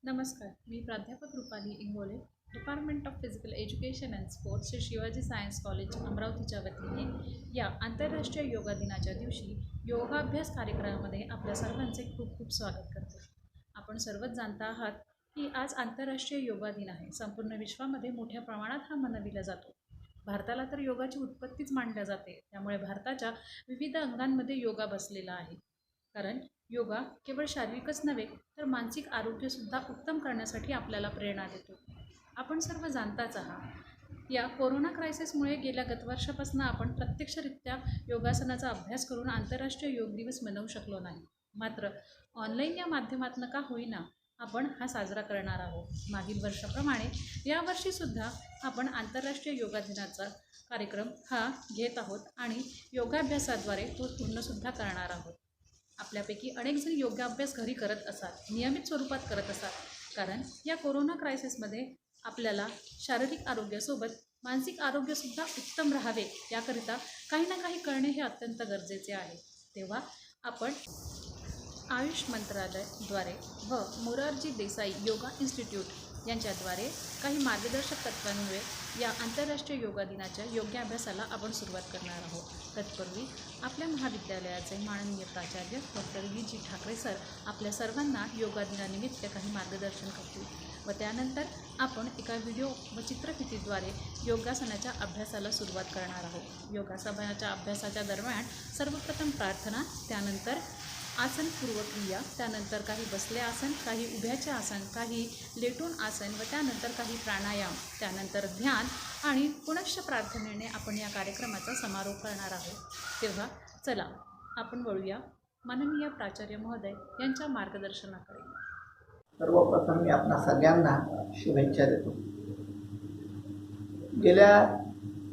नमस्कार, मी प्राध्यापक Rupali Ingole, department of physical education and sports Shri Shivaji science college अमरावतीच्या वतीने या आंतरराष्ट्रीय योगा दिनाच्या दिवशी योगाभ्यास कार्यक्रमामध्ये आपल्या सर्वांचे खूप खूप स्वागत करते. आपण सर्वच जाणता आहात की आज आंतरराष्ट्रीय योगा दिन आहे. संपूर्ण विश्वामध्ये मोठ्या प्रमाणात हा मनविला जातो. भारताला तर योगाची उत्पत्तीच मानल्या जाते. त्यामुळे भारताच्या विविध अंगांमध्ये योगा बसलेला आहे. कारण योगा केवळ शारीरिकच नव्हे तर मानसिक आरोग्यसुद्धा उत्तम करण्यासाठी आपल्याला प्रेरणा देतो. आपण सर्व जाणताच आहात, या कोरोना क्रायसिसमुळे गेल्या गतवर्षापासून आपण प्रत्यक्षरित्या योगासनाचा अभ्यास करून आंतरराष्ट्रीय योग दिवस मनवू शकलो नाही. मात्र ऑनलाईन या माध्यमातून का होईना आपण हा साजरा करणार आहोत. मागील वर्षाप्रमाणे यावर्षीसुद्धा आपण आंतरराष्ट्रीय योगा दिनाचा कार्यक्रम हा घेत आहोत आणि योगाभ्यासाद्वारे तो पूर्णसुद्धा करणार आहोत. आपल्यापैकी अनेकजण योगाभ्यास घरी करत असतात, नियमित स्वरूपात करत असतात. कारण या कोरोना क्रायसिसमध्ये आपल्याला शारीरिक आरोग्यासोबत मानसिक आरोग्यसुद्धा उत्तम राहावे याकरिता काही ना काही करणे हे अत्यंत गरजेचे आहे. तेव्हा आपण आयुष मंत्रालयाद्वारे व मोरारजी देसाई योगा इन्स्टिट्यूट यांच्याद्वारे काही मार्गदर्शक तत्त्वांमुळे या आंतरराष्ट्रीय योगा दिनाच्या योगाभ्यासाला आपण सुरुवात करणार आहोत. तत्पूर्वी आपल्या महाविद्यालयाचे माननीय प्राचार्य डॉक्टर V.G. ठाकरे सर आपल्या सर्वांना योगा दिनानिमित्त काही मार्गदर्शन करतील व त्यानंतर आपण एका व्हिडिओ व चित्रफितीद्वारे योगासनाच्या अभ्यासाला सुरुवात करणार आहोत. योगासनाच्या अभ्यासाच्या दरम्यान सर्वप्रथम प्रार्थना, त्यानंतर आसनपूर्व क्रिया, त्यानंतर काही बसले आसन, काही उभ्याचे आसन, काही लेटून आसन व त्यानंतर काही प्राणायाम, त्यानंतर ध्यान आणि पुनश्च प्रार्थनेने आपण या कार्यक्रमाचा समारोप करणार आहोत. तेव्हा चला आपण वळूया माननीय प्राचार्य महोदय यांच्या मार्गदर्शनाकडे. सर्वप्रथम मी आपणा सगळ्यांना शुभेच्छा देतो. गेल्या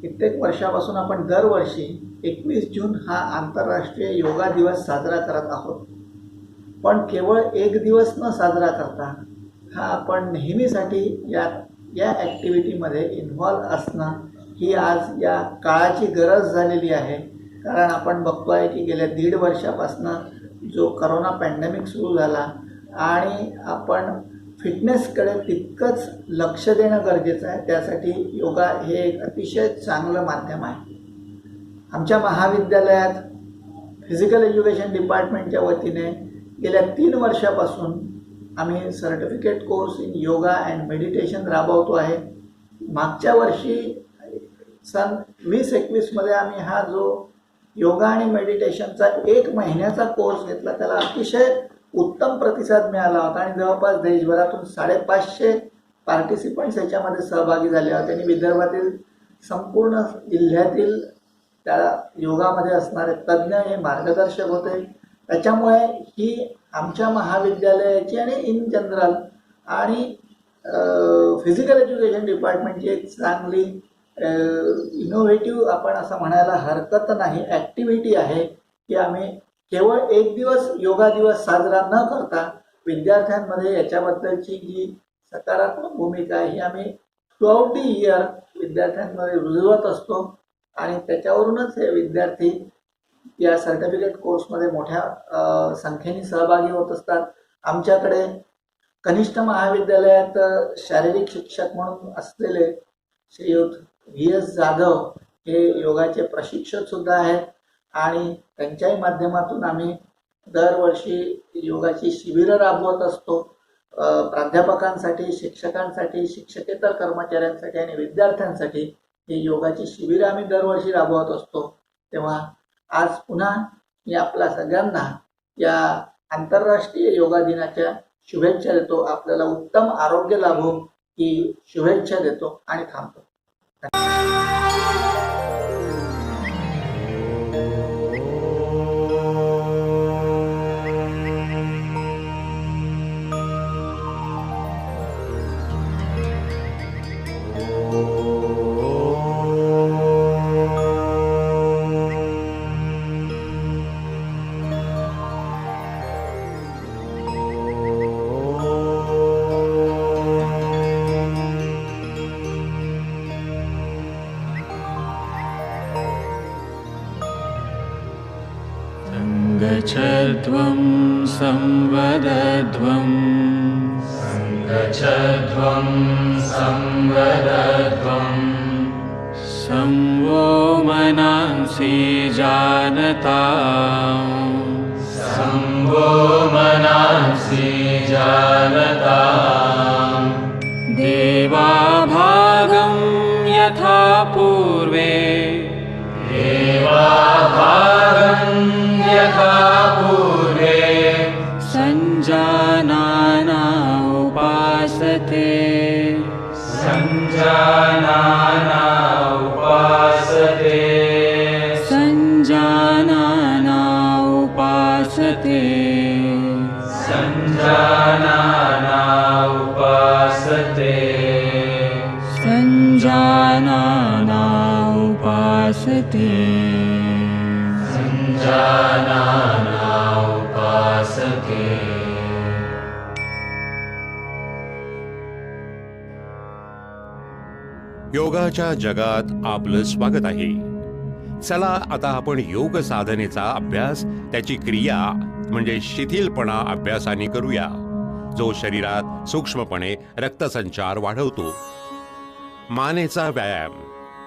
कित्येक वर्षापासून आपण दरवर्षी 21 जून हा आंतरराष्ट्रीय योगा दिवस साजरा करत आहोत. पण केवळ एक दिवस न साजरा करता हा आपण नेहमीसाठी या ॲक्टिव्हिटीमध्ये इन्व्हॉल्व असणं ही आज या काळाची गरज झालेली आहे. कारण आपण बघतो आहे की गेल्या 1.5 वर्षापासून जो करोना पॅन्डेमिक सुरू झाला आणि आपण फिटनेसकडे तितकंच लक्ष देणं गरजेचं आहे. त्यासाठी योगा हे एक अतिशय चांगलं माध्यम आहे. आमच्या महाविद्यालयात फिजिकल एज्युकेशन डिपार्टमेंटच्या वतीने गेल्या 3 वर्षापासून आम्ही certificate course in yoga and meditation राबवतो आहे. मागच्या वर्षी सन 2021मध्ये आम्ही हा जो योगा आणि मेडिटेशनचा 1 महिन्याचा कोर्स घेतला. त्याला अतिशय उत्तम प्रतिसाद मिळाला होता आणि जवळपास देशभरातून 550 पार्टिसिपंट्स याच्यामध्ये सहभागी झाले होते. आणि विदर्भातील संपूर्ण जिल्ह्यातील त्या योगामध्ये असणारे तज्ज्ञ हे मार्गदर्शक होते. त्याच्यामुळे ही आमच्या महाविद्यालयाची आणि इन जनरल आणि फिजिकल एज्युकेशन डिपार्टमेंटची एक चांगली इनोव्हेटिव्ह आपण असं म्हणायला हरकत नाही ॲक्टिव्हिटी आहे की आम्ही केवळ एक दिवस योगा दिवस साजरा न करता विद्यार्थ्यांमध्ये याच्याबद्दलची जी सकारात्मक भूमिका आहे ही आम्ही थ्रूआउट द इयर विद्यार्थ्यांमध्ये रुजवत असतो. आणि त्याच्यावरूनच हे विद्यार्थी या सर्टिफिकेट कोर्समध्ये मोठ्या संख्येने सहभागी होत असतात. आमच्याकडे कनिष्ठ महाविद्यालयात शारीरिक शिक्षक म्हणून असलेले श्रीयुत V.S. जाधव हे योगाचे प्रशिक्षकसुद्धा आहेत आणि त्यांच्याही माध्यमातून आम्ही दरवर्षी योगाची शिबिरं राबवत असतो. प्राध्यापकांसाठी, शिक्षकांसाठी, शिक्षकेतर कर्मचाऱ्यांसाठी आणि विद्यार्थ्यांसाठी ही योगाची शिबिरं आम्ही दरवर्षी राबवत असतो. तेव्हा आज पुन्हा मी आपल्या सगळ्यांना या आंतरराष्ट्रीय योगा दिनाच्या शुभेच्छा देतो. आपल्याला उत्तम आरोग्य लाभो ही शुभेच्छा देतो आणि थांबतो. गच्छध्वं संवदध्वं गच्छध्वं संवदध्वं संवो मनांसि जानता संवो मनांसि जानता देवाभागं यथा पूर्वे देवाभागं यथा पूर्वे संजानाना उपासते संजानाना उपासते संजानाना उपासते संजानाना उपासते संजानाना उपासते संजानाना उपासते. योगाच्या जगात आपलं स्वागत आहे. चला आता आपण योग साधनेचा अभ्यास, त्याची क्रिया म्हणजे शिथिलपणा अभ्यासाने करूया, जो शरीरात सूक्ष्मपणे रक्तसंचार वाढवतो. मानेचा व्यायाम.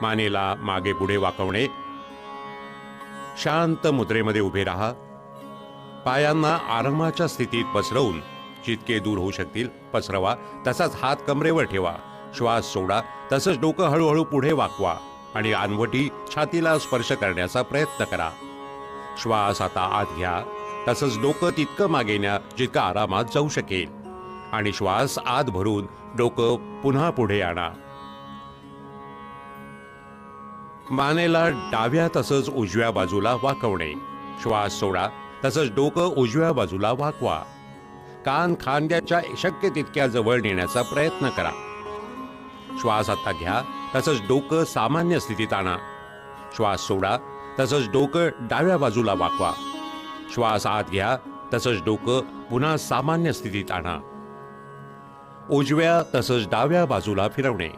मानेला मागे पुढे वाकवणे. शांत मुद्रेमध्ये उभे राहा. पायांना आरामाच्या स्थितीत पसरवून जितके दूर होऊ शकतील पसरवा. तसाच हात कमरेवर ठेवा. श्वास सोडा. तसंच डोकं हळूहळू पुढे वाकवा आणि आनवटी छातीला स्पर्श करण्याचा प्रयत्न करा. श्वास आता आत घ्या. तसंच डोकं तितकं मागे न्या जितकं आरामात जाऊ शकेल आणि श्वास आत भरून डोकं पुन्हा पुढे आणा. मानेला डाव्या तसंच उजव्या बाजूला वाकवणे. श्वास सोडा. तसंच डोकं उजव्या बाजूला वाकवा. कान खांद्याच्या शक्य तितक्या जवळ नेण्याचा प्रयत्न करा. श्वास आता घ्या. तसंच डोकं सामान्य स्थितीत आणा. श्वास सोडा. तसंच डोकं डाव्या बाजूला वाकवा. श्वास आत घ्या. तसंच डोकं पुन्हा सामान्य स्थितीत आणा. उजव्या तसंच डाव्या बाजूला फिरवणे.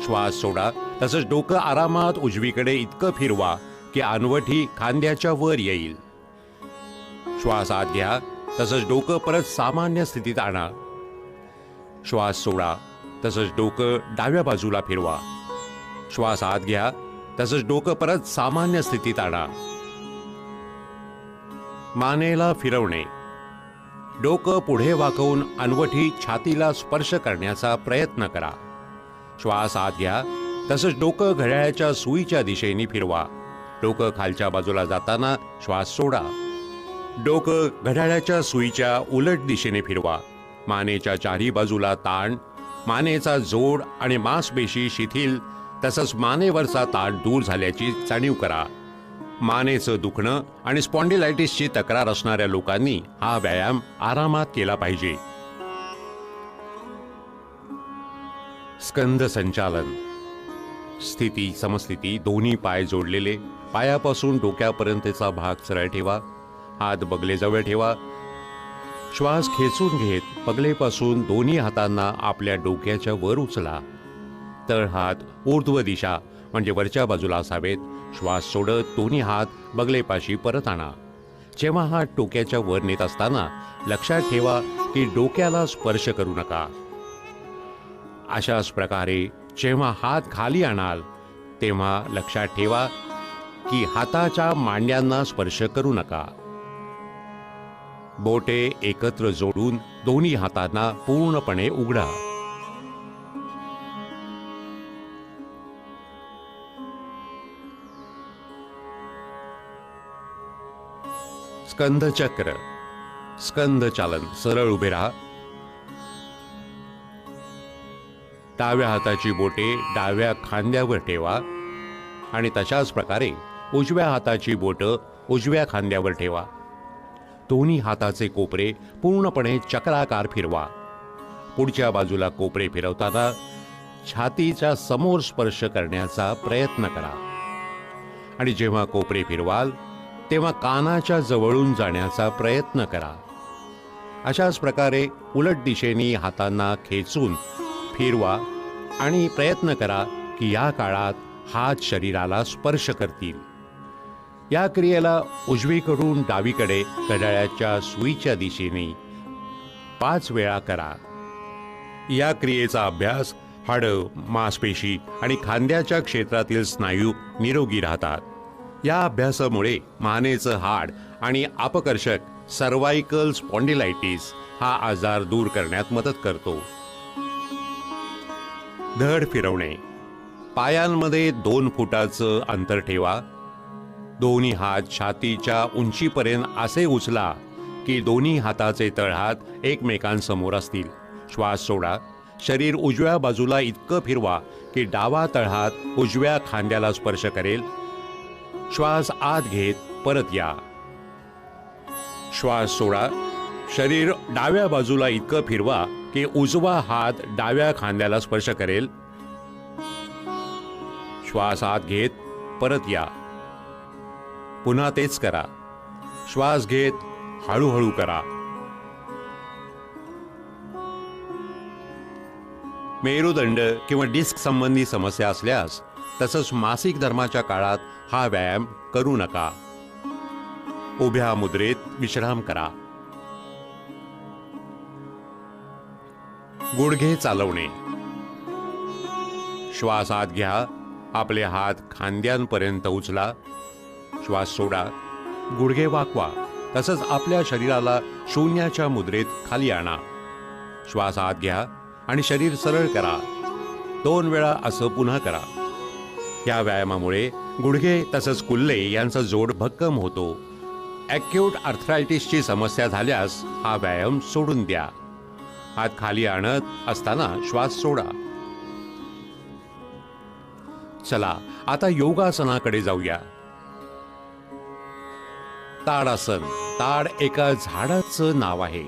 श्वास सोडा. तसंच डोकं आरामात उजवीकडे इतकं फिरवा की आनवटी खांद्याच्या वर येईल. श्वास आत घ्या. तसंच डोकं परत सामान्य स्थितीत आणा. श्वास सोडा. तसंच डोकं डाव्या बाजूला फिरवा. श्वास आत घ्या. तसंच डोकं परत सामान्य स्थितीत आणा. मानेला फिरवणे. डोकं पुढे वाकवून अनवटी छातीला स्पर्श करण्याचा प्रयत्न करा. श्वास आत घ्या. तसंच डोकं घड्याळाच्या सुईच्या दिशेने फिरवा. डोकं खालच्या बाजूला जाताना श्वास सोडा. डोकं घड्याळाच्या सुईच्या उलट दिशेने फिरवा. मानेच्या चारही बाजूला ताण, मानेचा जोड आणि मांसपेशी शिथिल, तसंच मानेवरचा ताण दूर झाल्याची जाणीव करा. मानेचं दुखणं आणि स्पॉन्डिलायटिसची तक्रार असणाऱ्या लोकांनी हा व्यायाम आरामात केला पाहिजे. स्कंद संचालन. स्थिती समस्थिती. दोन्ही पाय जोडलेले. पायापासून डोक्यापर्यंतचा भाग सरळ ठेवा. हात बगलेजवळ ठेवा. श्वास खेचून घेत बगलेपासून दोन्ही हातांना आपल्या डोक्याच्या वर उचला. तळहात ऊर्ध्व दिशा म्हणजे वरच्या बाजूला असावेत. श्वास सोडत दोन्ही हात बगलेपाशी परत आणा. जेव्हा हात डोक्याच्या वर नेत असताना लक्षात ठेवा की डोक्याला स्पर्श करू नका. अशाच प्रकारे जेव्हा हात खाली आणाल तेव्हा लक्षात ठेवा की हाताच्या मांड्यांना स्पर्श करू नका. बोटे एकत्र जोडून दोन्ही हातांना पूर्णपणे उघडा. स्कंद चक्र. स्कंद चालन. सरळ उभे राहा. डाव्या हाताची बोटे डाव्या खांद्यावर ठेवा आणि तशाच प्रकारे उजव्या हाताची बोटं उजव्या खांद्यावर ठेवा. दोन्ही हाताचे कोपरे पूर्णपणे चक्राकार फिरवा. पुढच्या बाजूला कोपरे फिरवताना छातीच्या समोर स्पर्श करण्याचा प्रयत्न करा आणि जेव्हा कोपरे फिरवाल तेव्हा कानाच्या जवळून जाण्याचा प्रयत्न करा. अशाच प्रकारे उलट दिशेने हातांना खेचून फिरवा आणि प्रयत्न करा की या काळात हात शरीराला स्पर्श करतील. या क्रियेला उजवीकडून डावीकडे घड्याळाच्या सुईच्या दिशेने 5 वेळा करा. या क्रियेचा अभ्यास हाडं, मांसपेशी आणि खांद्याच्या क्षेत्रातील स्नायू निरोगी राहतात. या अभ्यासामुळे मानेचं हाड आणि अपकर्षक सर्वायकल स्पॉन्डिलायटिस हा आजार दूर करण्यात मदत करतो. धड फिरवणे. पायांमध्ये 2 फुटाचं अंतर ठेवा. दोन्ही हात छातीच्या उंचीपर्यंत असे उचला की दोन्ही हाताचे तळहात एकमेकांसमोर असतील. श्वास सोडा. शरीर उजव्या बाजूला इतकं फिरवा की डावा तळहात उजव्या खांद्याला स्पर्श करेल. श्वास आत घेत परत या. श्वास सोडा. शरीर डाव्या बाजूला इतकं फिरवा की उजवा हात डाव्या खांद्याला स्पर्श करेल. श्वास आत घेत परत या. पुन्हा तेच करा. श्वास घेत हळूहळू करा. मेरुदंड किंवा डिस्क संबंधी समस्या असल्यास तसंच मासिक धर्माच्या काळात हा व्यायाम करू नका. उभ्या मुद्रेत विश्राम करा. गुडघे चालवणे. श्वास आत घ्या. आपले हात खांद्यांपर्यंत उचला. श्वास सोडा. गुडघे वाकवा. तसंच आपल्या शरीराला शून्याच्या मुद्रेत खाली आणा. श्वास आत घ्या आणि शरीर सरळ करा. 2 वेळा असं पुन्हा करा. या व्यायामामुळे गुडघे तसंच कुल्ले यांचा जोड भक्कम होतो. ॲक्यूट आर्थरायटिसची समस्या झाल्यास हा व्यायाम सोडून द्या. हात खाली आणत असताना श्वास सोडा. चला आता योगासनाकडे जाऊया. ताडासन. ताड एका झाडाचं नाव आहे.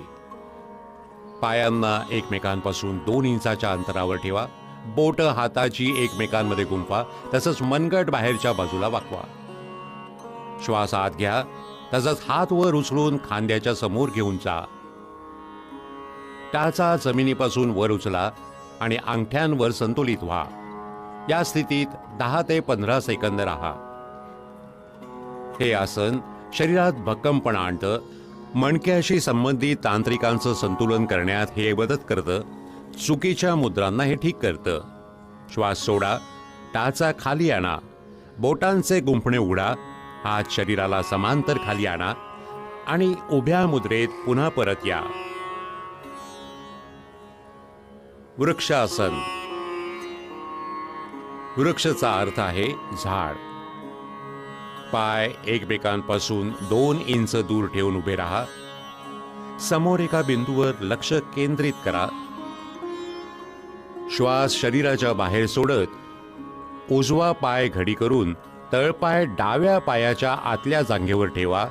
पायांना एकमेकांपासून 2 इंचाच्या अंतरावर ठेवा. बोट हाताची एकमेकांमध्ये गुंफा. तसंच मनगट बाहेरच्या बाजूला वाकवा. श्वास आत घ्या. तसंच हात वर उचलून खांद्याच्या समोर घेऊन जा. टाचा जमिनीपासून वर उचला आणि अंगठ्यांवर संतुलित व्हा. या स्थितीत 10 ते 15 सेकंद राहा. हे आसन शरीरात भक्कमपणा आणतं. मणक्याशी संबंधित तांत्रिकांचं संतुलन करण्यात हे मदत करतं. चुकीच्या मुद्रांना हे ठीक करतं. श्वास सोडा. टाचा खाली आणा. बोटांचे गुंफणे उघडा. हात शरीराला समांतर खाली आणा आणि उभ्या मुद्रेत पुन्हा परत या. वृक्षासन. वृक्षचा अर्थ आहे झाड. पाय एकमेकांपासून 2 इंच दूर ठेवून उभे राहा. समोर एका बिंदूवर लक्ष केंद्रित करा. श्वास शरीराच्या बाहेर सोडत उजवा पाय घडी करून तळपाय डाव्या पायाच्या आतल्या जांघेवर ठेवा.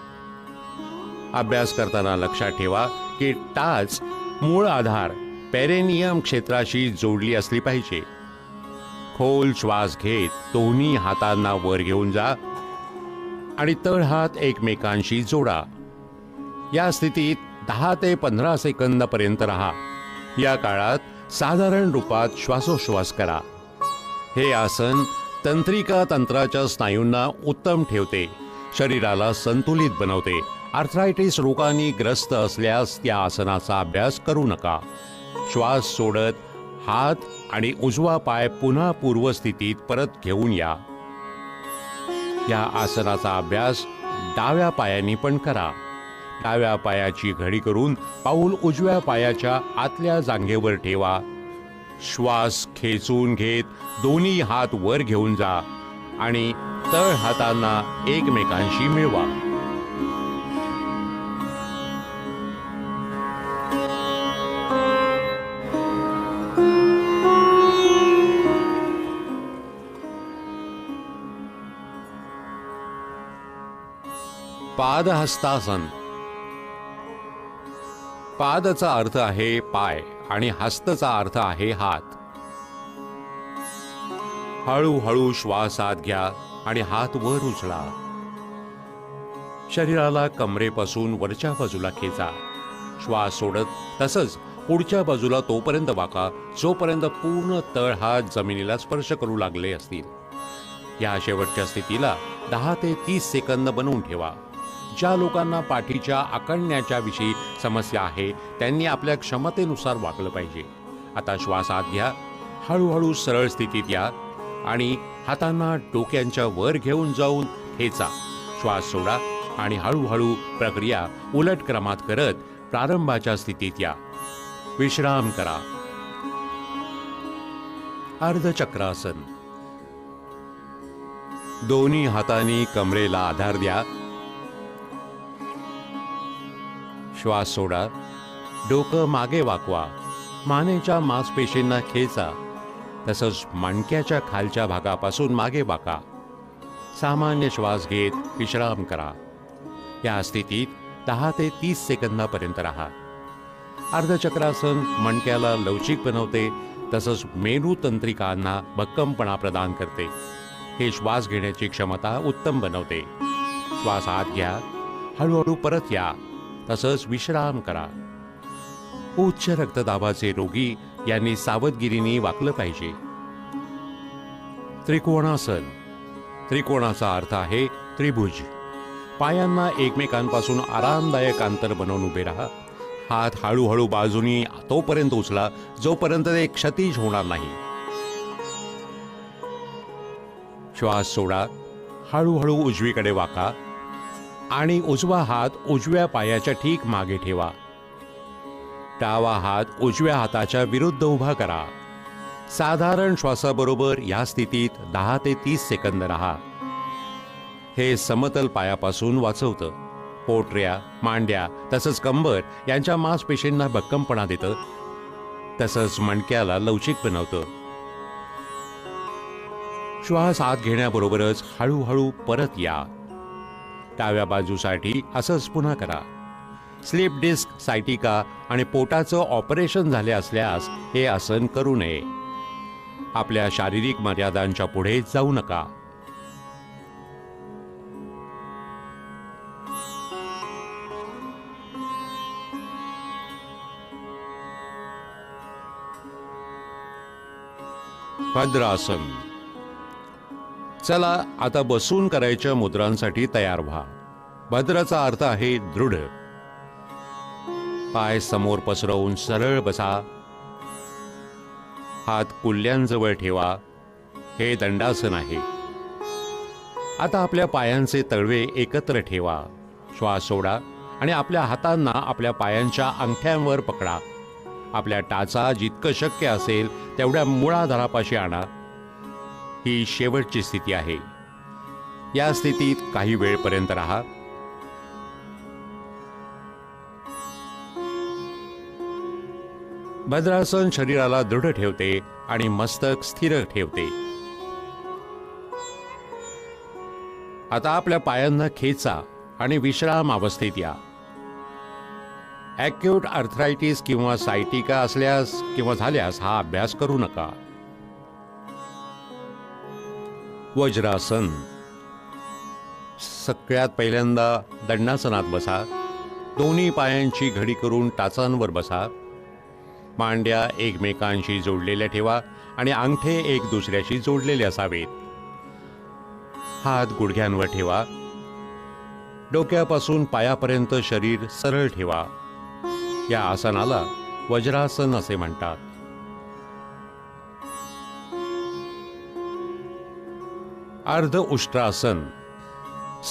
अभ्यास करताना लक्षात ठेवा की टाच मूळ आधार पेरेनियम क्षेत्राशी जोडली असली पाहिजे. खोल श्वास घेत दोन्ही हातांना वर घेऊन जा आणि तळहात एकमेकांशी जोडा. या स्थितीत 10 ते 15 सेकंदापर्यंत राहा. या काळात साधारण रूपात श्वासोश्वास करा. हे आसन तंत्रिका तंत्राच्या स्नायूंना उत्तम ठेवते. शरीराला संतुलित बनवते. आर्थरायटिस रोगाने ग्रस्त असल्यास त्या आसनाचा अभ्यास करू नका. श्वास सोडत हात आणि उजवा पाय पुन्हा पूर्वस्थितीत परत घेऊन या. या आसनाचा अभ्यास डाव्या पायाने पण करा. डाव्या पायाची घडी करून पाऊल उजव्या पायाच्या आतल्या जांघेवर ठेवा. श्वास खेचून घेत दोन्ही हात वर घेऊन जा आणि तळ हातांना एकमेकांशी मिळवा. पादहस्तासन. पादचा अर्थ आहे पाय आणि हस्तचा अर्थ आहे हात. हळूहळू श्वास आत घ्या आणि हात वर उचला. शरीराला कमरेपासून वरच्या बाजूला खेचा. श्वास सोडत तसंच पुढच्या बाजूला तोपर्यंत वाका जोपर्यंत पूर्ण तळ हात जमिनीला स्पर्श करू लागले असतील. या शेवटच्या स्थितीला 10 ते 30 सेकंद बनवून ठेवा. ज्या लोकांना पाठीच्या आखडण्याच्या विषयी समस्या आहे त्यांनी आपल्या क्षमतेनुसार वाकलं पाहिजे. आता श्वास आत घ्या, हळूहळू सरळ स्थितीत या आणि हातांना डोक्यांच्या वर घेऊन जाऊन खेचा. श्वास सोडा आणि हळूहळू प्रक्रिया उलट क्रमात करत प्रारंभाच्या स्थितीत या. विश्राम करा. अर्धचक्रासन. दोन्ही हातांनी कमरेला आधार द्या. श्वास सोडा. डोकं मागे वाकवा. मानेच्या मांसपेशींना खेचा. तसंच मणक्याच्या खालच्या भागापासून मागे वाका. सामान्य श्वास घेत विश्राम करा. या स्थितीत 10 ते 30 सेकंदापर्यंत राहा. अर्धचक्रासन मणक्याला लवचिक बनवते, तसंच मेरुतंत्रिकांना भक्कमपणा प्रदान करते. हे श्वास घेण्याची क्षमता उत्तम बनवते. श्वास आत घ्या, हळूहळू परत या, तसंच विश्राम करा. उच्च रक्तदाबाचे रोगी यांनी सावधगिरीने वाकलं पाहिजे. त्रिकोणासन. त्रिकोणाचा अर्थ आहे त्रिभुज. पायांना एकमेकांपासून आरामदायक अंतर बनवून उभे राहा. हात हळूहळू बाजूनी तोपर्यंत उचला जोपर्यंत ते क्षतिज होणार नाही. श्वास सोडा. हळूहळू उजवीकडे वाका आणि उजवा हात उजव्या पायाच्या ठीक मागे ठेवा. डावा हात उजव्या हाताच्या विरुद्ध उभा करा. साधारण श्वासाबरोबर या स्थितीत 10 ते 30 सेकंद राहा. हे समतल पायापासून वाचवतं. पोटऱ्या, मांड्या तसंच कंबर यांच्या मांसपेशींना भक्कमपणा देतं, तसंच मणक्याला लवचिक बनवतं. श्वास आत घेण्याबरोबरच हळूहळू परत या. डाव्या बाजूसाठी असंच पुन्हा करा. स्लीप डिस्क, सायटिका आणि पोटाचं ऑपरेशन झाले असल्यास हे आसन करू नये. आपल्या शारीरिक मर्यादांच्या पुढे जाऊ नका. भद्रासन. चला आता बसून करायच्या मुद्रांसाठी तयार व्हा. भद्राचा अर्थ आहे दृढ. पाय समोर पसरवून सरळ बसा. हात कुल्ल्यांजवळ ठेवा. हे दंडासन आहे. आता आपल्या पायांचे तळवे एकत्र ठेवा. श्वास सोडा आणि आपल्या हातांना आपल्या पायांच्या अंगठ्यांवर पकडा. आपल्या टाचा जितकं शक्य असेल तेवढ्या मूळाधारापाशी आणा. ही शेवटची स्थिती आहे. या स्थितीत काही वेळपर्यंत राहा. भद्रासन शरीराला दृढ ठेवते आणि मस्तक स्थिर ठेवते. आता आपल्या पायांना खेचा आणि विश्राम अवस्थेत या. ॲक्यूट आर्थरायटिस किंवा सायटिका असल्यास किंवा झाल्यास हा अभ्यास करू नका. वज्रासन. सगळ्यात पहिल्यांदा दंडासनात बसा. दोन्ही पायांची घडी करून टाचांवर बसा. मांड्या एकमेकांशी जोडलेल्या ठेवा आणि अंगठे एक दुसऱ्याशी जोडलेले असावेत. हात गुडघ्यांवर ठेवा. डोक्यापासून पायापर्यंत शरीर सरळ ठेवा. या आसनाला वज्रासन असे म्हणतात. अर्ध उष्ट्रासन.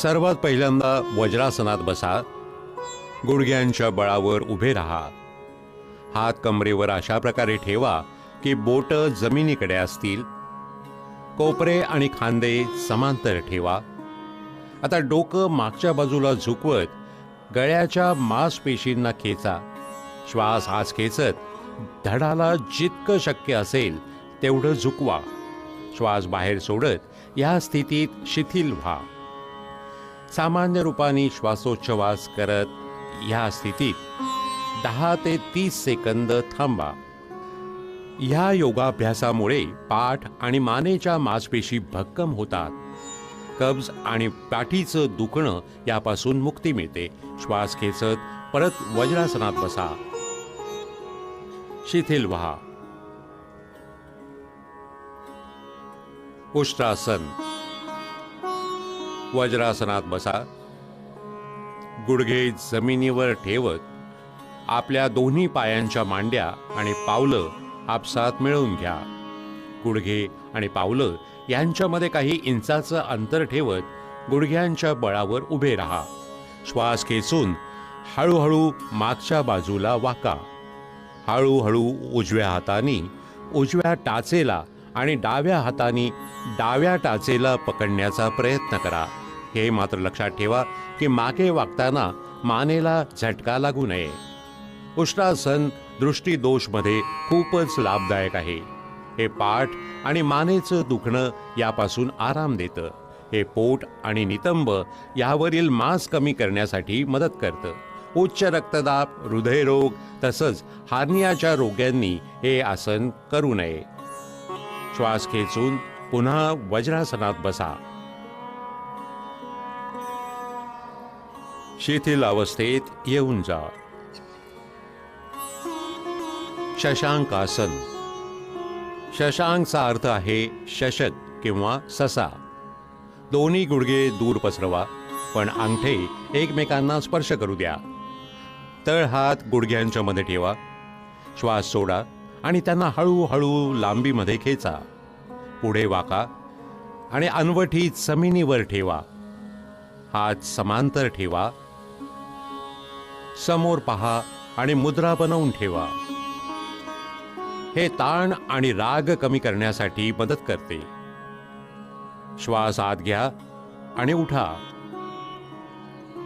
सर्वात पहिल्यांदा वज्रासनात बसा. गुडघ्यांच्या बळावर उभे राहा. हात कमरेवर अशा प्रकारे ठेवा की बोट जमिनीकडे असतील. कोपरे आणि खांदे समांतर ठेवा. आता डोकं मागच्या बाजूला झुकवत गळ्याच्या मांसपेशींना खेचा. श्वास आत खेचत धडाला जितकं शक्य असेल तेवढं झुकवा. श्वास बाहेर सोडत या स्थितीत शिथिल व्हा. सामान्य रूपाने श्वासोच्छवास करत या स्थितीत 10 ते 30 सेकंद थांबा. ह्या योगाभ्यासामुळे पाठ आणि मानेच्या मांसपेशी भक्कम होतात. कब्ज आणि पाठीचं दुखणं यापासून मुक्ती मिळते. श्वास खेचत परत वज्रासनात बसा. शिथिल व्हा. उष्ट्रासन. वज्रासनात बसा. गुडघे जमिनीवर ठेवत आपल्या दोन्ही पायांच्या मांड्या आणि पावलं आपसात मिळवून घ्या. गुडघे आणि पावलं यांच्यामध्ये काही इंचाचं अंतर ठेवत गुडघ्यांच्या बळावर उभे राहा. श्वास खेचून हळूहळू मागच्या बाजूला वाका. हळूहळू उजव्या हाताने उजव्या टाचेला आणि डाव्या हाताने डाव्या टाचेला पकडण्याचा प्रयत्न करा. हे मात्र लक्षात ठेवा की मागे वागताना मानेला झटका लागू नये. उष्ट्रासन दृष्टीदोषमध्ये खूपच लाभदायक आहे. हे पाठ आणि मानेचं दुखणं यापासून आराम देतं. हे पोट आणि नितंब यावरील मास कमी करण्यासाठी मदत करतं. उच्च रक्तदाब, हृदयरोग तसंच हार्नियाच्या रोग्यांनी हे आसन करू नये. श्वास खेचून पुन्हा वज्रासनात बसा. शिथिल अवस्थेत येऊन जा. शशांक आसन. शशांकचा अर्थ आहे शशक किंवा ससा. दोन्ही गुडघे दूर पसरवा, पण अंगठे एकमेकांना स्पर्श करू द्या. तळ हात गुडघ्यांच्या मध्ये ठेवा. श्वास सोडा आणि त्यांना हळूहळू लांबीमध्ये खेचा. पुढे वाका आणि अनवठी जमिनीवर ठेवा. हात समांतर ठेवा. समोर पहा आणि मुद्रा बनवून ठेवा. हे ताण आणि राग कमी करण्यासाठी मदत करते. श्वास आत घ्या आणि उठा.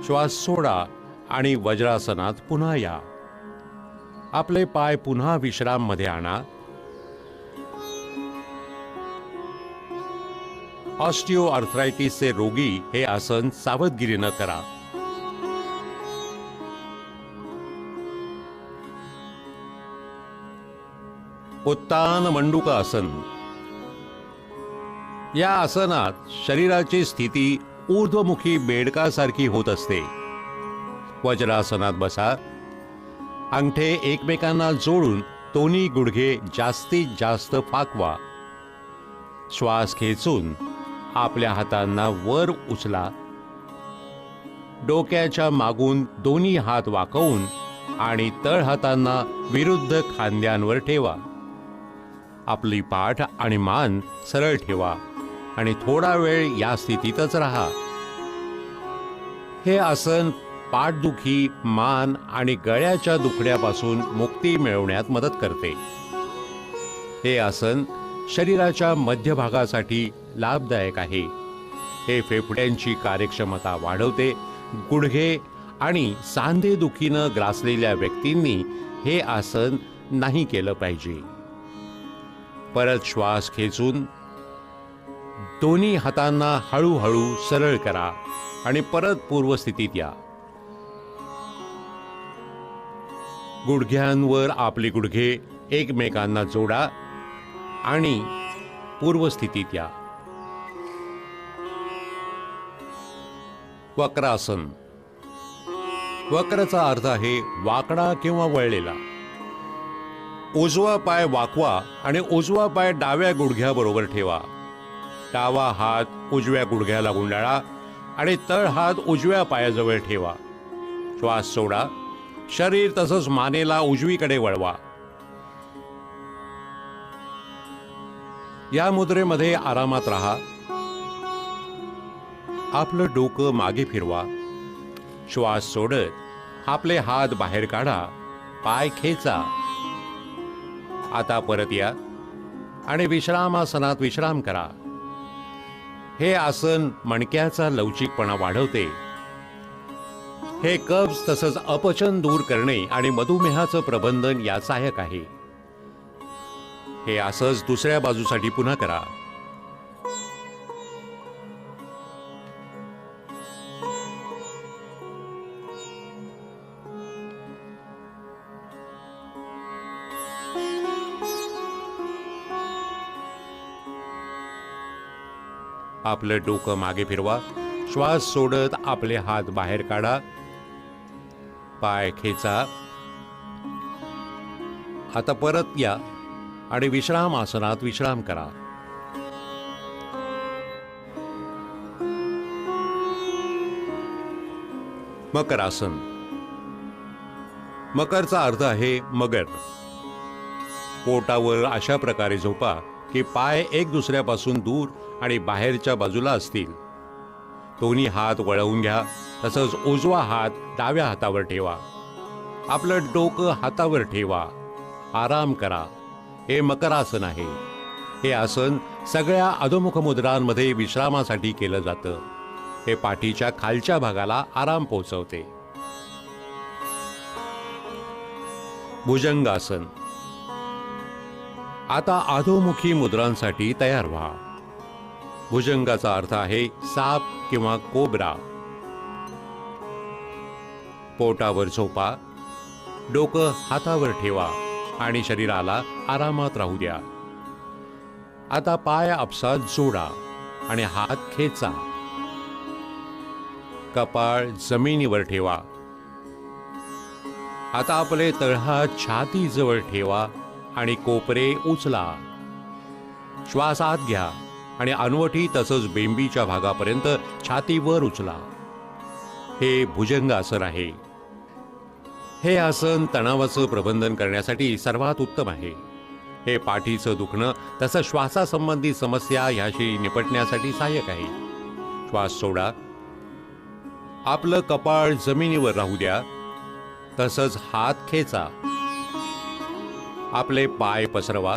श्वास सोडा आणि वज्रासनात पुन्हा या. आपले पाय पुन्हा विश्राम मध्ये आणा. ऑस्टिओआर्थरायटिसचे रोगी हे आसन सावधगिरीनं करा. उत्तान मंडूकासन. या आसनात शरीराची स्थिती ऊर्ध्वमुखी बेडकासारखी होत असते. वज्रासनात बसा. अंगठे एकमेकांना जोडून दोन्ही गुडघे जास्तीत जास्त फाकवा. श्वास खेचून आपल्या हातांना वर उचला. डोक्याच्या मागून दोन्ही हात वाकवून आणि तळ हातांना विरुद्ध खांद्यांवर ठेवा. आपली पाठ आणि मान सरळ ठेवा आणि थोडा वेळ या स्थितीतच राहा. हे आसन पाठदुखी, मान आणि गळ्याच्या दुखण्यापासून मुक्ती मिळवण्यात मदत करते. हे आसन शरीराच्या मध्यभागासाठी लाभदायक आहे. हे फेफड्यांची कार्यक्षमता वाढवते. गुडघे आणि सांधे दुखीनं ग्रासलेल्या व्यक्तींनी हे आसन नाही केलं पाहिजे. परत श्वास खेचून दोन्ही हातांना हळूहळू सरळ करा आणि परत पूर्वस्थितीत या. गुडघ्यांवर आपले गुडघे एकमेकांना जोडा आणि पूर्वस्थितीत या. वक्रासन. वक्रचा अर्थ आहे वाकडा किंवा वळलेला. उजवा पाय वाकवा आणि उजवा पाय डाव्या गुडघ्याबरोबर ठेवा. डावा हात उजव्या गुडघ्याला गुंडाळा आणि तळ हात उजव्या पायाजवळ ठेवा. श्वास सोडा. शरीर तसंच मानेला उजवीकडे वळवा. या मुद्रेमध्ये आरामात राहा. आपलं डोकं मागे फिरवा. श्वास सोडत आपले हात बाहेर काढा. पाय खेचा. आता परत या आणि विश्रामासनात विश्राम करा. हे आसन मणक्याचा लवचिकपणा वाढवते. हे कब्ज तसंच अपचन दूर करणे आणि मधुमेहाचं प्रबंधन यात सहाय्यक आहे. हे असंच दुसऱ्या बाजूसाठी पुन्हा करा. आपलं डोकं मागे फिरवा. श्वास सोडत आपले हात बाहेर काढा. पाय खेचा. आता परत या आणि विश्राम आसनात विश्राम करा. मकर आसन. मकरचा अर्थ आहे मगर. पोटावर अशा प्रकारे झोपा की पाय एक दुसऱ्यापासून दूर आणि बाहेरच्या बाजूला असतील. दोन्ही हात वळवून घ्या. तसंच उजवा हात डाव्या हातावर ठेवा. आपलं डोकं हातावर ठेवा. आराम करा. हे मकरासन आहे. हे आसन सगळ्या अधोमुख मुद्रांमध्ये विश्रामासाठी केलं जातं. हे पाठीच्या खालच्या भागाला आराम पोहोचवते. भुजंगासन. आता अधोमुखी मुद्रांसाठी तयार व्हा. भुजंगाचा अर्थ आहे साप किंवा कोब्रा. पोटावर झोपा. डोकं हातावर ठेवा आणि शरीराला आरामात राहू द्या. आता पाय आपसात जोडा आणि हात खेचा. कपाळ जमिनीवर ठेवा. आता आपले तळहात छातीजवळ ठेवा आणि कोपरे उचला. श्वास आत घ्या आणि अनवटी तसंच बेंबीच्या भागापर्यंत छातीवर उचला. हे भुजंगासन आहे. हे आसन तणावाचं प्रबंधन करण्यासाठी सर्वात उत्तम आहे. हे पाठीचं दुखणं तसंच श्वासासंबंधी समस्या ह्याशी निपटण्यासाठी सहाय्यक आहे. श्वास सोडा. आपलं कपाळ जमिनीवर राहू द्या. तसंच हात खेचा. आपले पाय पसरवा.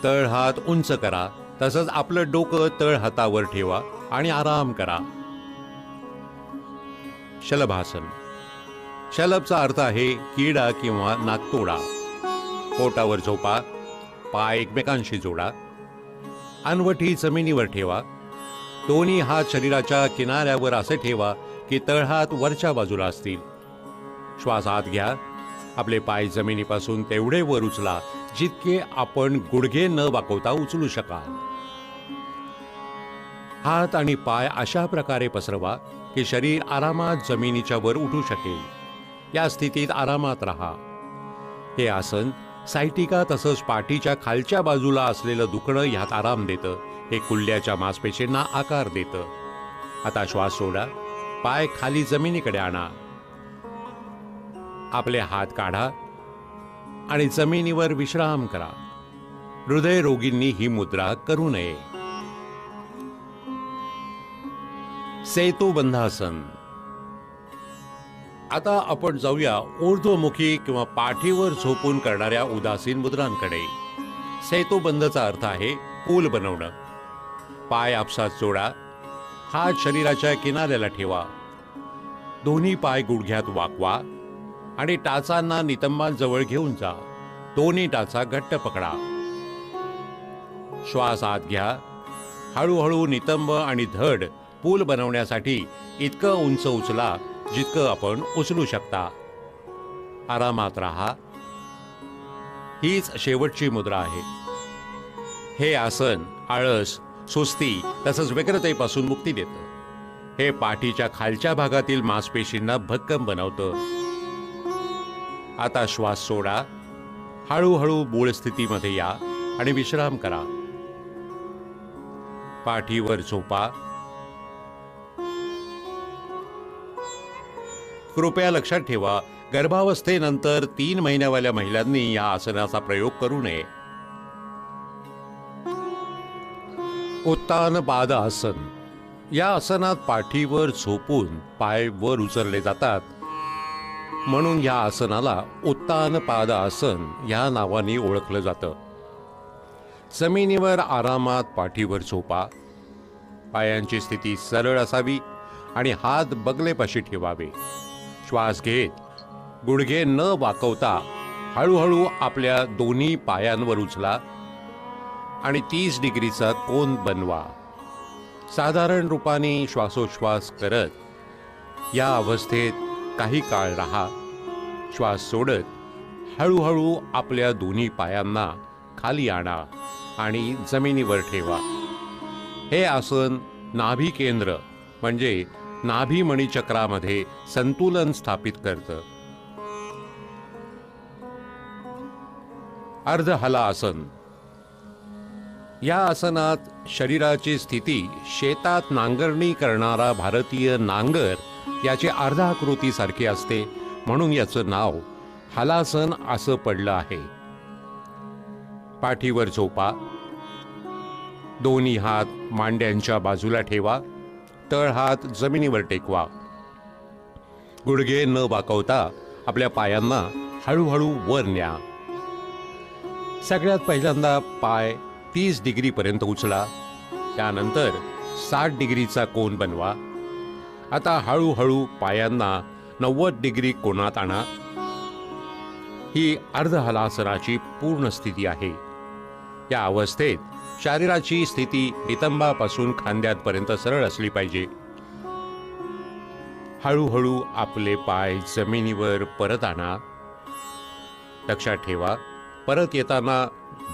तळ हात उंच करा. तसंच आपलं डोकं तळ हातावर ठेवा आणि आराम करा. शलभासन. शलभचा अर्थ आहे किडा किंवा नाकतोडा. पोटावर झोपा. पाय एकमेकांशी जोडा. अनवटी जमिनीवर ठेवा. दोन्ही हात शरीराच्या किनाऱ्यावर असे ठेवा की तळहात वरच्या बाजूला असतील. श्वास आत घ्या. आपले पाय जमिनीपासून तेवढे वर उचला जितके आपण गुडघे न वाकवता उचलू शकाल. हात आणि पाय अशा प्रकारे पसरवा की शरीर आरामात जमिनीच्या वर उठू शकेल. या स्थितीत आरामात राहा. हे आसन सायटिका तसंच पाठीच्या खालच्या बाजूला असलेलं दुखणं ह्यात आराम देतं. हे कुल्ल्याच्या मांसपेशींना आकार देतं. आता श्वास सोडा. पाय खाली जमिनीकडे आणा. आपले हात काढा आणि जमिनीवर विश्राम करा. हृदयरोगींनी ही मुद्रा करू नये. सेतुबंधासन. आता आपण जाऊया ऊर्ध्वमुखी किंवा पाठीवर झोपून करणाऱ्या उदासीन मुद्रांकडे. सेतुबंधचा अर्थ आहे पूल बनवणं. पाय आपसात जोडा. हात शरीराच्या किनाऱ्याला ठेवा. दोन्ही पाय गुडघ्यात वाकवा आणि टाचांना नितंबांजवळ घेऊन जा. दोन्ही टाचा घट्ट पकडा. श्वास आत घ्या. हळूहळू नितंब आणि धड पूल बनवण्यासाठी इतकं उंच उचला जितकं आपण उचलू शकता. आरामात राहा. हीच शेवटची मुद्रा आहे. हे आसन आळस, सुस्ती तसंच व्यग्रतेपासून मुक्ती देतं. हे पाठीच्या खालच्या भागातील मांसपेशींना भक्कम बनवतं. आता श्वास सोडा. हळूहळू मूळ स्थितीमध्ये या आणि विश्राम करा. पाठीवर झोपा. कृपया लक्षात ठेवा, गर्भावस्थेनंतर 3 महिन्यावाल्या महिलांनी या आसनाचा प्रयोग करू नये. उत्तान पाद आसन. या आसनात पाठीवर झोपून पाय वर उचलले जातात, म्हणून या आसनाला उत्तान पाद आसन या नावाने ओळखलं जातं. जमिनीवर आरामात पाठीवर झोपा. पायांची स्थिती सरळ असावी आणि हात बगलेपाशी ठेवावे. श्वास घेत गुडघे न वाकवता हळूहळू आपल्या दोन्ही पायांवर उचला आणि 30 डिग्रीचा कोन बनवा. साधारण रूपाने श्वासोश्वास करत या अवस्थेत काही काळ राहा. श्वास सोडत हळूहळू आपल्या दोन्ही पायांना खाली आणा आणि जमिनीवर ठेवा. हे आसन नाभी केंद्र म्हणजे नाभी मणिचक्रामध्ये संतुलन स्थापित करतं. अर्ध हला आसन. या आसनात शरीराची स्थिती शेतात नांगरणी करणारा भारतीय नांगर याची अर्धाकृतीसारखी असते, म्हणून याचं नाव हलासन असं पडलं आहे. पाठीवर झोपा. दोन्ही हात मांड्यांच्या बाजूला ठेवा. तळ हात जमिनीवर टेकवा. गुडघे न वाकवता आपल्या पायांना हळूहळू वर न्या. सगळ्यात पहिल्यांदा पाय 30 डिग्रीपर्यंत उचला. त्यानंतर 60 डिग्रीचा कोन बनवा. आता हळूहळू पायांना 90 डिग्री कोनात आणा. ही अर्ध हलासनाची पूर्ण स्थिती आहे. या अवस्थेत शरीराची स्थिती नितंबापासून खांद्यापर्यंत सरळ असली पाहिजे. हळूहळू आपले पाय जमिनीवर परत आणा. लक्षात ठेवा, परत येताना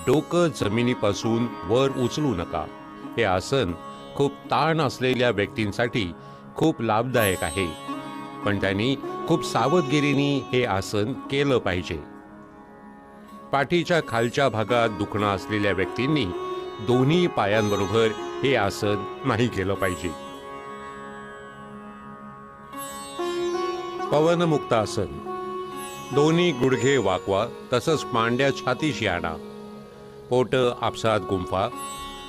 डोकं जमिनीपासून वर उचलू नका. हे आसन खूप ताण असलेल्या व्यक्तींसाठी खूप लाभदायक आहे, पण त्यांनी खूप सावधगिरीने हे आसन केलं पाहिजे. पाठीच्या खालच्या भागात दुखणं असलेल्या व्यक्तींनी दोन्ही पायांबरोबर हे आसन नाही केलं पाहिजे. पवनमुक्त आसन. दोन्ही गुडघे वाकवा, तसंच मांड्या छातीशी आणा. पोट आपसात गुंफा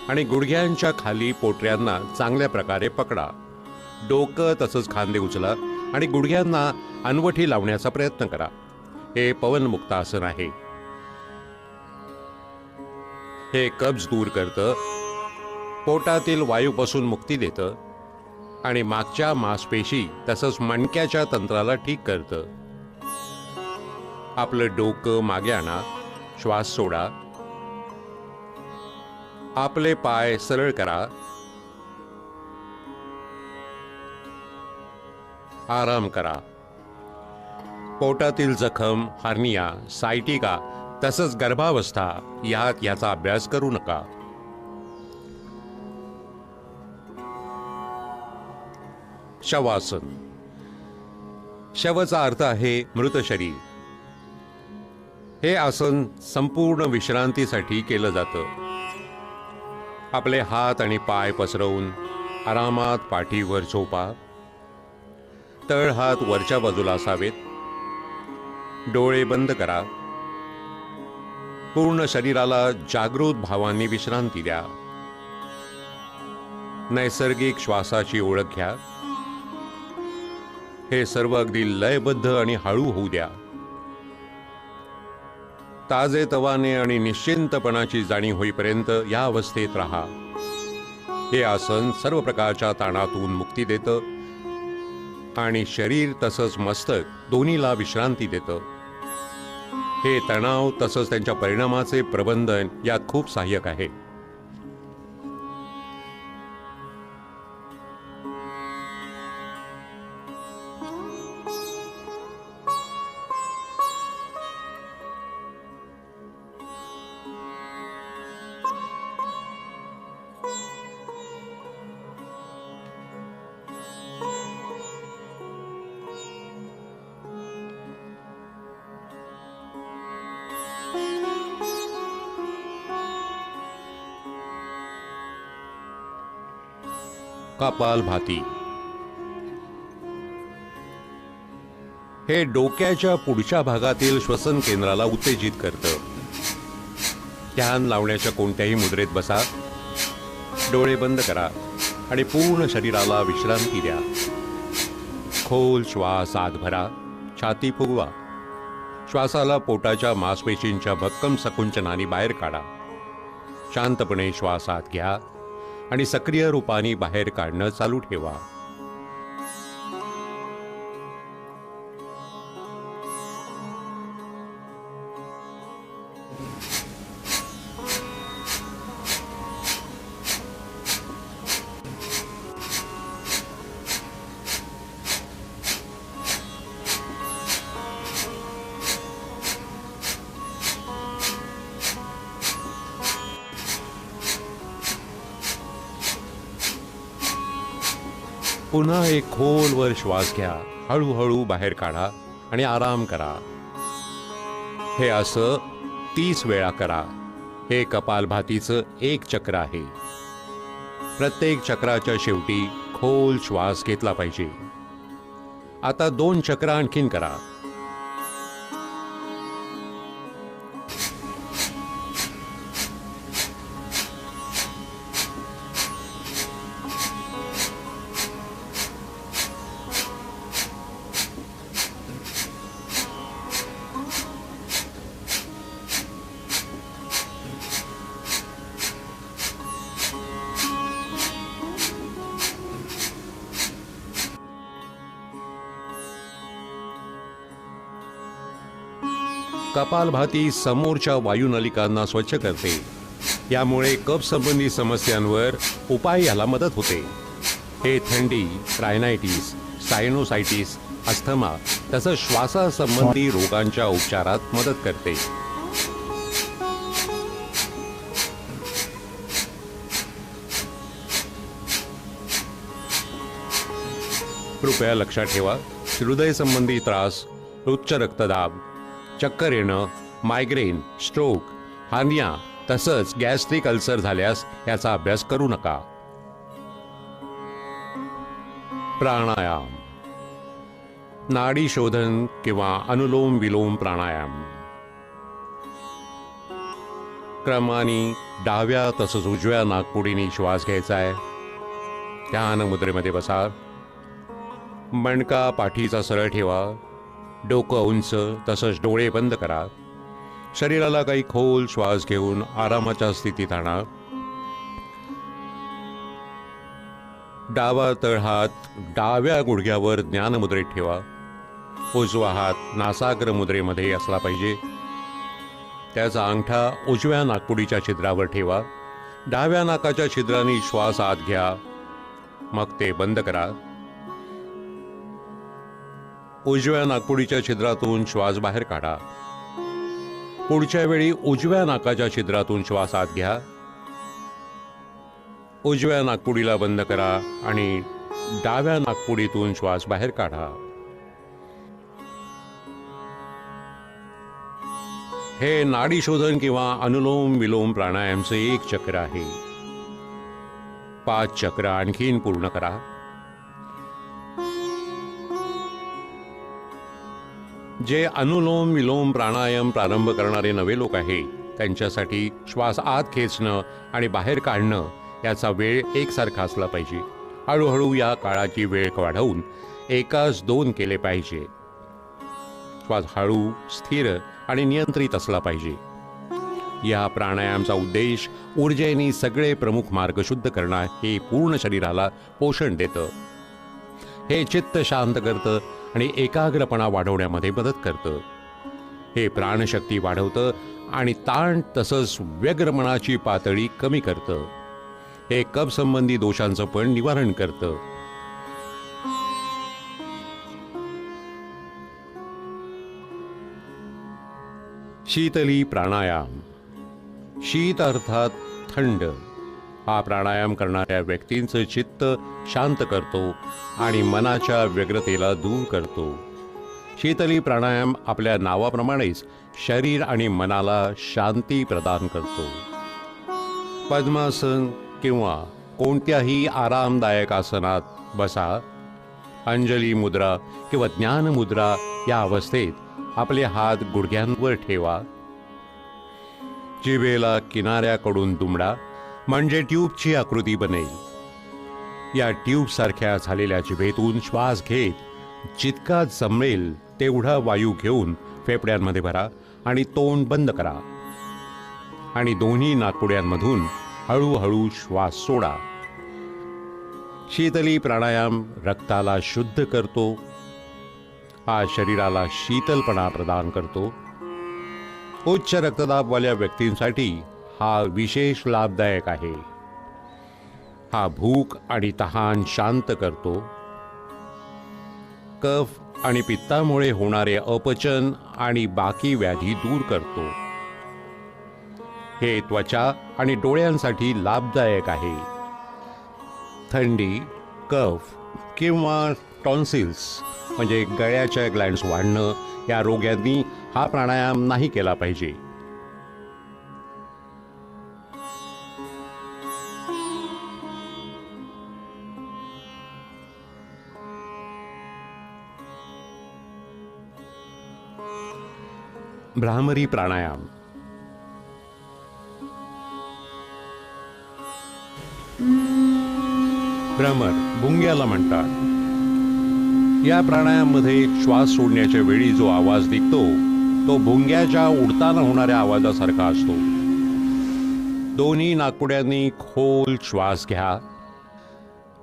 आणि गुडघ्यांच्या खाली पोटऱ्यांना चांगल्या प्रकारे पकडा. डोकं तसंच खांदे उचला आणि गुडघ्यांना अनवठी लावण्याचा प्रयत्न करा. हे पवनमुक्त आसन आहे. हे कब्ज दूर करतं, पोटातील वायूपासून मुक्ती देतं आणि मागच्या मांसपेशी तसंच मणक्याच्या तंत्राला ठीक करतं. आपलं डोकं मागे आणा. श्वास सोडा. आपले पाय सरळ करा. आराम करा. पोटातील जखम, हार्निया, सायटिका तसंच गर्भावस्था याचा अभ्यास करू नका. शवासन. शवचा अर्थ आहे मृत शरीर. हे आसन संपूर्ण विश्रांतीसाठी केलं जातं. आपले हात आणि पाय पसरवून आरामात पाठीवर झोपा. तळ हात वरच्या बाजूला असावेत. डोळे बंद करा. पूर्ण शरीराला जागृत भावांनी विश्रांती द्या. नैसर्गिक श्वासाची ओळख घ्या. हे सर्व अगदी लयबद्ध आणि हळू होऊ द्या. ताजेतवाने आणि निश्चिंतपणाची जाणीव होईपर्यंत या अवस्थेत राहा. हे आसन सर्व प्रकारच्या ताणातून मुक्ती देतं आणि शरीर तसंच मस्तक दोन्हीला विश्रांती देतं. हे तणाव तसंच त्यांच्या परिणामाचे प्रबंधन यात खूप सहाय्यक आहे. कपालभाती. हे डोक्याच्या पुढच्या भागातील श्वसन केंद्राला उत्तेजित करतं. ध्यान लावण्याच्या कोणत्याही मुद्रेत बसा. डोळे बंद करा आणि पूर्ण शरीराला विश्रांती द्या. खोल श्वास आत भरा. छाती फुगवा. श्वासाला पोटाच्या मांसपेशींच्या भक्कम संकुचनाने बाहेर काढा. शांतपणे श्वास आत घ्या आणि सक्रिय रूपाने बाहेर काढणं चालू ठेवा. पुन्हा एक खोलवर श्वास घ्या. हळूहळू बाहेर काढा आणि आराम करा. हे असं 30 वेळा करा. हे कपालभातीचं एक चक्र आहे. प्रत्येक चक्राच्या शेवटी खोल श्वास घेतला पाहिजे. आता 2 चक्र आणखीन करा. कपालभाती समोरच्या वायुनलिकांना स्वच्छ करते. यामुळे कफ संबंधी समस्यांवर उपाय याला मदत होते. हे थंडी, रायनायटिस, सायनोसायटिस, अस्थमा तसंच श्वासासंबंधी रोगांच्या उपचारात मदत करते. कृपया लक्षात ठेवा, हृदय संबंधी त्रास, उच्च रक्तदाब, चक्कर येणं, मायग्रेन, स्ट्रोक, हार्निया तसंच गॅस्ट्रिक अल्सर झाल्यास याचा अभ्यास करू नका. प्राणायाम, नाडी शोधन किंवा अनुलोम विलोम प्राणायाम. क्रमाने डाव्या तसंच उजव्या नाकपुडीने श्वास घ्यायचा आहे. ध्यान मुद्रेमध्ये बसा. मणका पाठीचा सरळ ठेवा. डोकं उंच तसंच डोळे बंद करा. शरीराला काही खोल श्वास घेऊन आरामाच्या स्थितीत आणा. डावा तळहात डाव्या गुडघ्यावर ज्ञानमुद्रेत ठेवा. उजवा हात नासाग्र मुद्रेमध्ये असला पाहिजे. त्याचा अंगठा उजव्या नाकपुडीच्या छिद्रावर ठेवा. डाव्या नाकाच्या छिद्राने श्वास आत घ्या, मग ते बंद करा. उजव्या नाकपुडीच्या छिद्रातून श्वास बाहेर काढा. पुढच्या वेळी उजव्या नाकाच्या छिद्रातून श्वास आत घ्या. उजव्या नाकपुडीला बंद करा आणि डाव्या नाकपुडीतून श्वास बाहेर काढा. हे नाडी शोधन किंवा अनुलोम विलोम प्राणायामचे एक चक्र आहे. 5 चक्र आणखीन पूर्ण करा. जे अनुलोम विलोम प्राणायाम प्रारंभ करणारे नवे लोक आहेत त्यांच्यासाठी श्वास आत खेचणं आणि बाहेर काढणं याचा वेळ एकसारखा असला पाहिजे. हळूहळू या काळाची वेळ वाढवून 1-2 केले पाहिजे. श्वास हळू, स्थिर आणि नियंत्रित असला पाहिजे. या प्राणायामचा उद्देश ऊर्जेने सगळे प्रमुख मार्ग शुद्ध करणं हे पूर्ण शरीराला पोषण देतं. हे चित्त शांत करतं आणि एकाग्रपणा वाढवण्यामध्ये मदत करतं. हे प्राणशक्ती वाढवतं आणि ताण तसंच व्यग्रमनाची पातळी कमी करतं. हे कफ संबंधी दोषांचं पण निवारण करतं. शीतली प्राणायाम. शीत अर्थात थंड. हा प्राणायाम करणाऱ्या व्यक्तींचं चित्त शांत करतो आणि मनाच्या व्यग्रतेला दूर करतो. शीतली प्राणायाम आपल्या नावाप्रमाणेच शरीर आणि मनाला शांती प्रदान करतो. पद्मासन किंवा कोणत्याही आरामदायक आसनात बसा. अंजली मुद्रा किंवा ज्ञान मुद्रा या अवस्थेत आपले हात गुडघ्यांवर ठेवा. जिभेला किनाऱ्याकडून दुमडा म्हणजे ट्यूबची आकृती बनेल. या ट्यूब सारख्या झालेल्या जिभेतून श्वास घेत जितका जमेल तेवढा वायू घेऊन फेफड्यांमध्ये भरा आणि तोंड बंद करा आणि दोन्ही नाकपुड्यांमधून हळूहळू श्वास सोडा. शीतली प्राणायाम रक्ताला शुद्ध करतो. हा शरीराला शीतलपणा प्रदान करतो. उच्च रक्तदाबवाल्या व्यक्तींसाठी हा विशेष लाभदायक आहे. हा भूक आणि तहान शांत करतो. कफ आणि पित्तामुळे होणारे अपचन आणि बाकी व्याधी दूर करतो. हे त्वचा आणि डोळ्यांसाठी लाभदायक आहे. थंडी, कफ किंवा टॉन्सिल्स म्हणजे गळ्याच्या ग्लँड्स वाढणं या रोग्यांनी हा प्राणायाम नाही केला पाहिजे. भ्रामरी प्राणायाम. भ्रमर भुंग्याला म्हणतात. या प्राणायाममध्ये श्वास सोडण्याच्या वेळी जो आवाज निघतो तो भुंग्याच्या उडताना होणाऱ्या आवाजासारखा असतो. दोन्ही नाकपुड्यांनी खोल श्वास घ्या.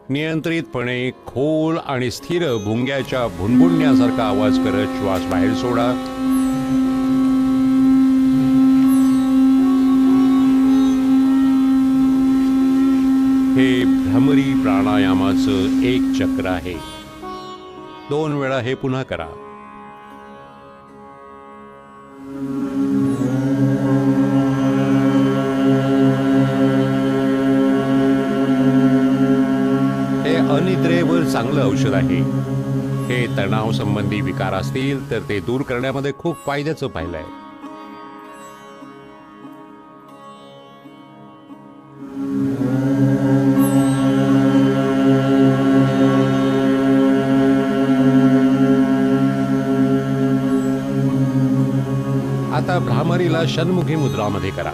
नियंत्रितपणे खोल आणि स्थिर भुंग्याच्या भुणभुणण्यासारखा आवाज करत श्वास बाहेर सोडा. हे भ्रमरी प्राणायामाचं एक चक्र आहे. 2 वेळा हे पुन्हा करा. हे अनिद्रेवर चांगलं औषध आहे. हे तणाव संबंधी विकार असतील तर ते दूर करण्यामध्ये खूप फायद्याचं पाहिलंय. आता भ्रामरीला षण्मुखी मुद्रामध्ये करा.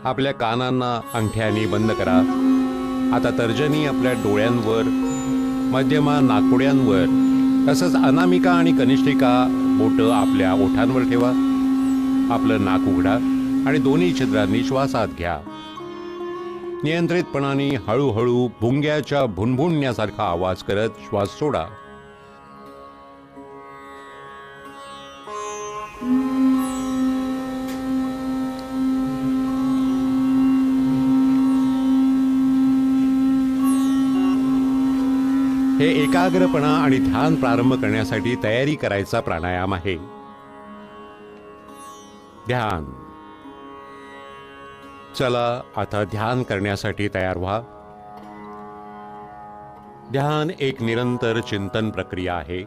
आपल्या कानांना अंगठ्याने बंद करा. आता तर्जनी आपल्या डोळ्यांवर, मध्यमा नाकपुड्यांवर, तसंच अनामिका आणि कनिष्ठिका बोटं आपल्या ओठांवर ठेवा. आपलं नाक उघडा आणि दोन्ही छिद्रांनी श्वासात घ्या. नियंत्रितपणाने हळूहळू भुंग्याच्या भुणभुणण्यासारखा आवाज करत श्वास सोडा. हे एकाग्रपणा आणि ध्यान प्रारंभ करण्यासाठी तयारी करायचा प्राणायाम आहे. ध्यान. चला आता ध्यान करण्यासाठी तयार व्हा. ध्यान एक निरंतर चिंतन प्रक्रिया आहे.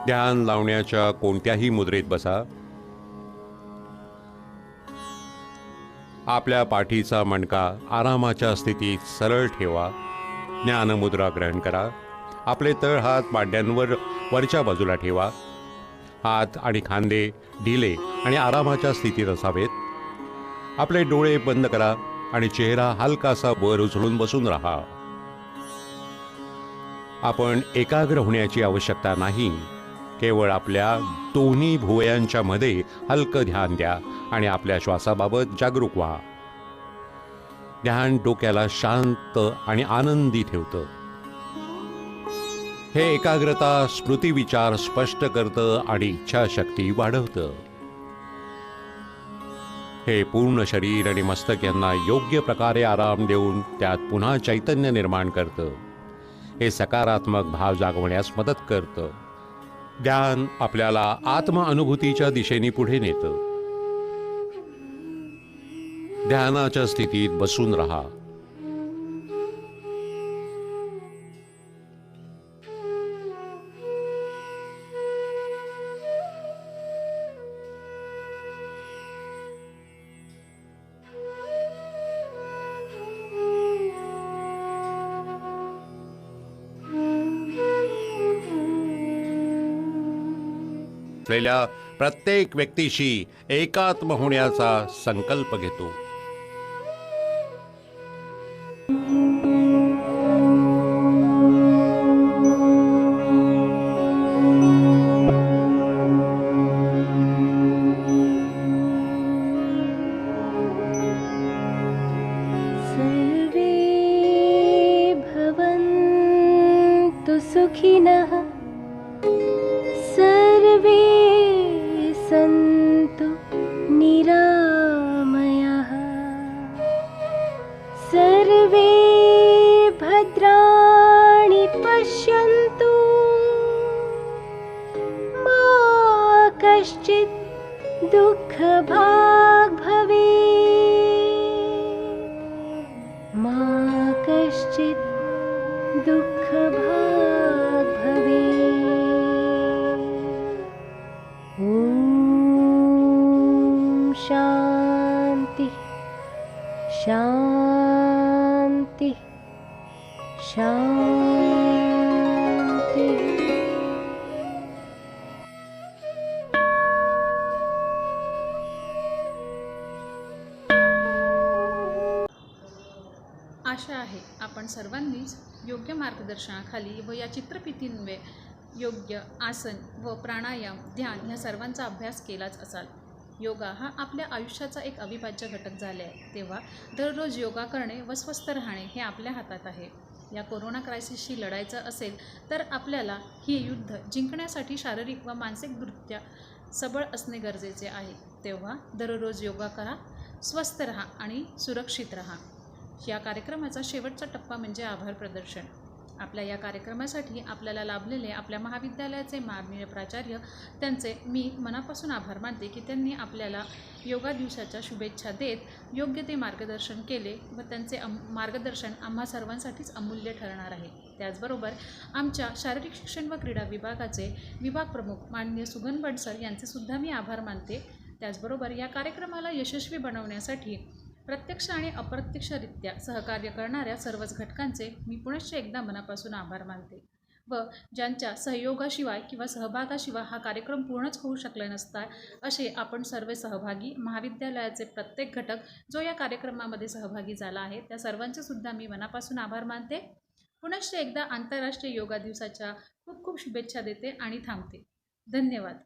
ध्यान लावण्याच्या कोणत्याही मुद्रेत बसा. आपल्या पाठीचा मणका आरामाच्या स्थितीत सरळ ठेवा. ज्ञानमुद्रा ग्रहण करा. आपले तळ हात मांड्यांवर वरच्या बाजूला ठेवा. हात आणि खांदे ढिले आणि आरामाच्या स्थितीत असावेत. आपले डोळे बंद करा आणि चेहरा हलकासा वर उचलून बसून राहा. आपण एकाग्र होण्याची आवश्यकता नाही. केवळ आपल्या दोन्ही भुवयांच्या मध्ये हलकं ध्यान द्या आणि आपल्या श्वासाबाबत जागरूक व्हा. ध्यान डोक्याला शांत आणि आनंदी ठेवतं. हे एकाग्रता स्मृतिविचार स्पष्ट करतं आणि इच्छाशक्ती वाढवतं. हे पूर्ण शरीर आणि मस्तक यांना योग्य प्रकारे आराम देऊन त्यात पुन्हा चैतन्य निर्माण करतं. हे सकारात्मक भाव जागवण्यास मदत करतं. ध्यान आपल्याला आत्मअनुभूतीच्या दिशेने पुढे नेतं. ध्यानाच्या स्थितीत बसून राहा. असलेल्या प्रत्येक व्यक्तीशी एकात्म होण्याचा संकल्प घेतो. सर्वे भवन्तु सुखिनः. सर्वे सन्तु निरामयाः. सर्वे भद्राणि पश्यन्तु. मा कश्चित् दुःखभाग् भवेत्. मा कश्चित् दुःखभाग् भवेत्. ॐ शान्ति शान्ति शान्ति. आशा आहे आपण सर्वांनीच योग्य मार्गदर्शनाखाली व या चित्रफितीन्वये योग्य आसन व प्राणायाम, ध्यान ह्या सर्वांचा अभ्यास केलाच असाल. योगा हा आपल्या आयुष्याचा एक अविभाज्य घटक झाले आहे. तेव्हा दररोज योगा करणे व स्वस्थ राहणे हे आपल्या हातात आहे. या कोरोना क्रायसिसशी लढायचं असेल तर आपल्याला ही युद्ध जिंकण्यासाठी शारीरिक व मानसिकदृष्ट्या सबळ असणे गरजेचे आहे. तेव्हा दररोज योगा करा, स्वस्थ राहा आणि सुरक्षित राहा. या कार्यक्रमाचा शेवटचा टप्पा म्हणजे आभार प्रदर्शन. आपल्या या कार्यक्रमासाठी आपल्याला लाभलेले आपल्या महाविद्यालयाचे माननीय प्राचार्य त्यांचे मी मनापासून आभार मानते की त्यांनी आपल्याला योगा दिवसाच्या शुभेच्छा देत योग्य ते मार्गदर्शन केले व त्यांचे मार्गदर्शन आम्हा सर्वांसाठीच अमूल्य ठरणार आहे. त्याचबरोबर आमच्या शारीरिक शिक्षण व क्रीडा विभागाचे विभाग प्रमुख माननीय सुगन बंडसर यांचे सुद्धा मी आभार मानते. त्याचबरोबर या कार्यक्रमाला यशस्वी बनवण्यासाठी प्रत्यक्ष आणि अप्रत्यक्षरित्या सहकार्य करणाऱ्या सर्वच घटकांचे मी पुनश्च एकदा मनापासून आभार मानते व ज्यांच्या सहयोगाशिवाय किंवा सहभागाशिवाय हा कार्यक्रम पूर्णच होऊ शकला नसता असे आपण सर्व सहभागी महाविद्यालयाचे प्रत्येक घटक जो या कार्यक्रमामध्ये सहभागी झाला आहे त्या सर्वांचे सुद्धा मी मनापासून आभार मानते. पुनश्च एकदा आंतरराष्ट्रीय योगा दिवसाच्या खूप खूप शुभेच्छा देते आणि थांबते. धन्यवाद.